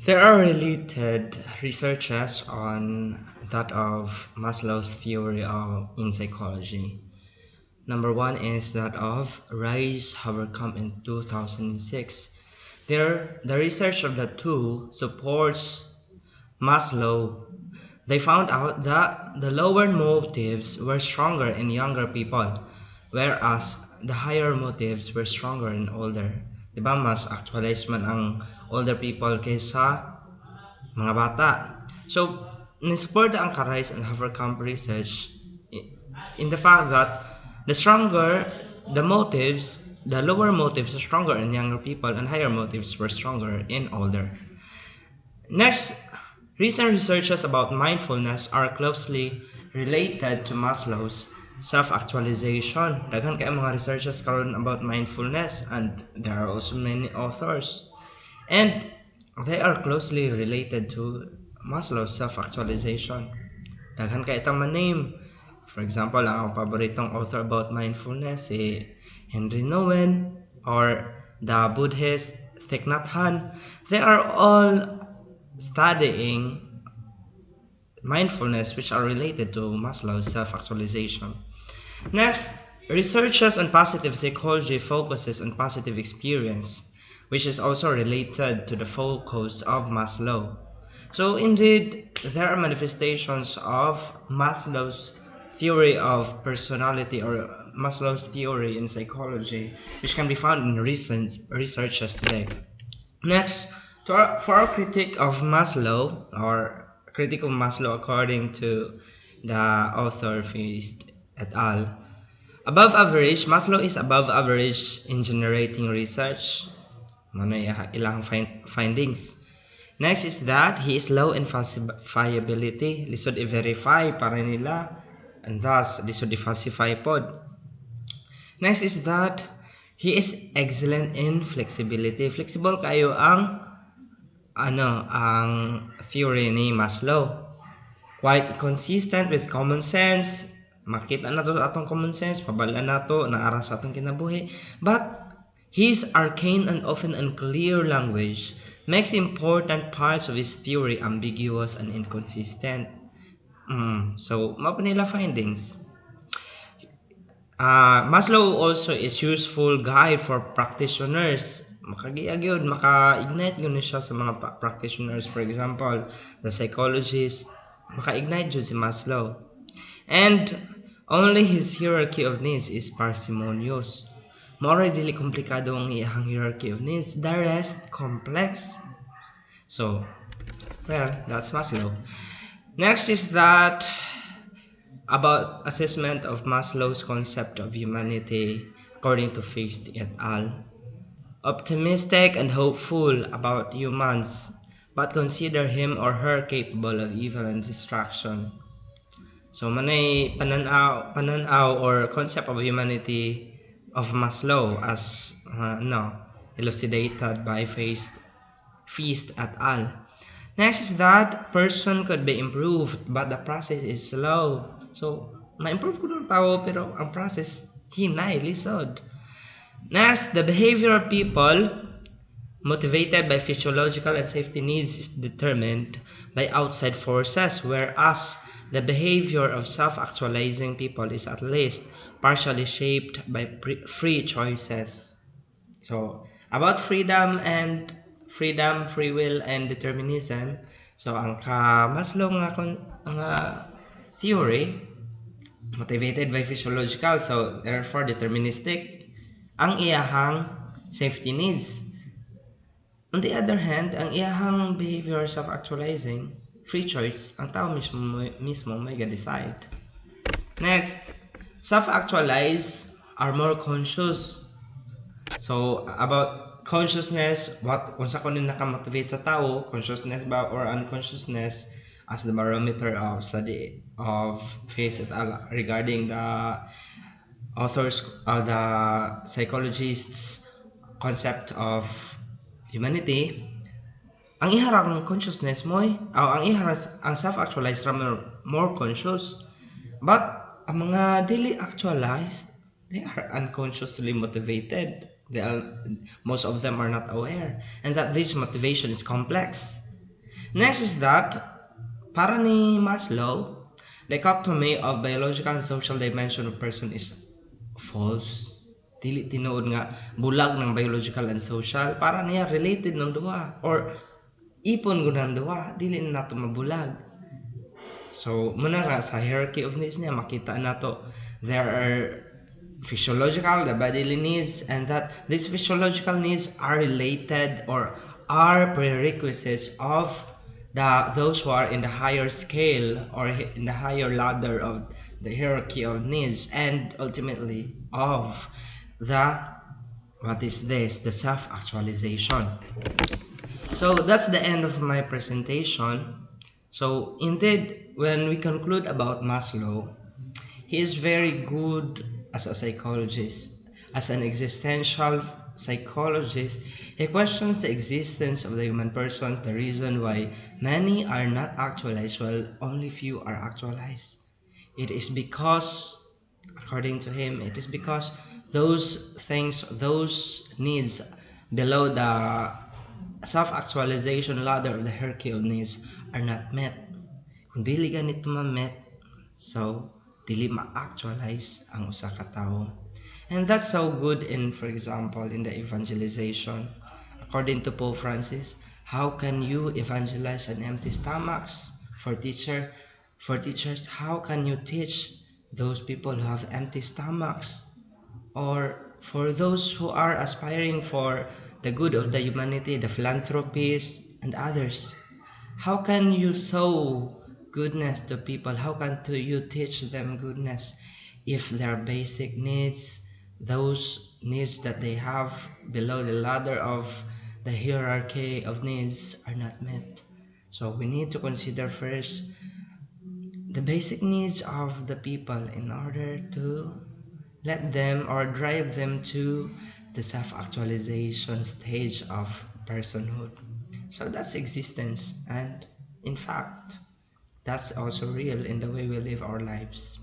There are related researches on that of Maslow's theory in psychology. Number one is that of Rice Haverkamp in 2006. The research of the two supports Maslow. They found out that the lower motives were stronger in younger people, whereas the higher motives were stronger in older. Diba mas actualize man ang older people kaysa mga bata. So, nisupport ang Karais and Haverkamp research in the fact that the stronger the motives, the lower motives are stronger in younger people and higher motives were stronger in older. Next, recent researches about mindfulness are closely related to Maslow's self-actualization. Daghan kay mga researches karon about mindfulness and there are also many authors. And they are closely related to Maslow's self-actualization. Daghan kay itang name. For example, ang paboritong author about mindfulness si Henry Nouwen or the Buddhist Thich Nhat Hanh. They are all studying mindfulness which are related to Maslow's self-actualization. Next, researches on positive psychology focuses on positive experience, which is also related to the focus of Maslow. So indeed, there are manifestations of Maslow's theory of personality or Maslow's theory in psychology, which can be found in recent researches today. Next, for our critique of Maslow, or critique of Maslow according to the author Feist et al. Above average, Maslow is above average in generating research. Mano ilang findings. Next is that he is low in falsifiability. Lisod i-verify para nila and thus lisod i-falsify pod. Next is that he is excellent in flexibility. Flexible kayo ang theory ni Maslow. Quite consistent with common sense. Makita na to atong common sense, pabala na to, naara sa atong kinabuhi. But his arcane and often unclear language makes important parts of his theory ambiguous and inconsistent. So, mapa nila findings. Maslow also is useful guide for practitioners. Makagiag yun, maka-ignite yun siya sa mga practitioners. For example, the psychologist, maka-ignite yun si Maslow. And only his hierarchy of needs is parsimonious. More dili komplikado ang iyang hierarchy of needs. The rest, complex. So, well, that's Maslow. Next is that about assessment of Maslow's concept of humanity according to Feist et al. Optimistic and hopeful about humans, but consider him or her capable of evil and destruction. So manay pananaw or concept of humanity of Maslow as elucidated by Feist et al. Next is that person could be improved but the process is slow. So ma-improve ko ng tao pero ang process hinay, lisod. Next, the behavior of people motivated by physiological and safety needs is determined by outside forces, whereas the behavior of self-actualizing people is at least partially shaped by free choices. So, about freedom, free will, and determinism. So, ang Maslow nga theory, motivated by physiological, so therefore deterministic, ang iyahang safety needs. On the other hand, ang iyahang behavior self-actualizing, free choice, ang tao mismo may decide. Next, self-actualize are more conscious. So, about consciousness, kung sa kunin nakamotivate sa tao, consciousness ba or unconsciousness as the barometer of study of Feist et al. Regarding the authors, the psychologists' concept of humanity, ang iharang consciousness mo ang self-actualized more conscious, but ang mga daily actualized, they are unconsciously motivated. Most of them are not aware, and that this motivation is complex. Next is that, para ni Maslow, dichotomy of biological and social dimension of person is false. Dili tinuod nga bulag ng biological and social, para niya related ng duha or ipon gud ng duha, dili na nato mabulag. So, muna ra sa hierarchy of needs niya makita nato there are physiological, the bodily needs, and that these physiological needs are related or are prerequisites of those who are in the higher scale or in the higher ladder of the hierarchy of needs, and ultimately of the, what is this, the self-actualization. So that's the end of my presentation. So indeed, when we conclude about Maslow, he is very good as a psychologist. As an existential psychologist, he questions the existence of the human person, the reason why many are not actualized while only few are actualized. It is because, according to him, it is because those things, those needs below the self-actualization ladder of the hierarchy of needs are not met. Kung dili ganito ma-met, so dili ma-actualize ang usa ka tawo. And that's so good in, for example, in the evangelization. According to Pope Francis, how can you evangelize an empty stomachs? For teachers, how can you teach those people who have empty stomachs? Or for those who are aspiring for the good of the humanity, the philanthropists and others, how can you sow goodness to people? How can you teach them goodness if their basic needs, those needs that they have below the ladder of the hierarchy of needs, are not met? So we need to consider first the basic needs of the people in order to let them or drive them to the self-actualization stage of personhood. So that's existence, and in fact, that's also real in the way we live our lives.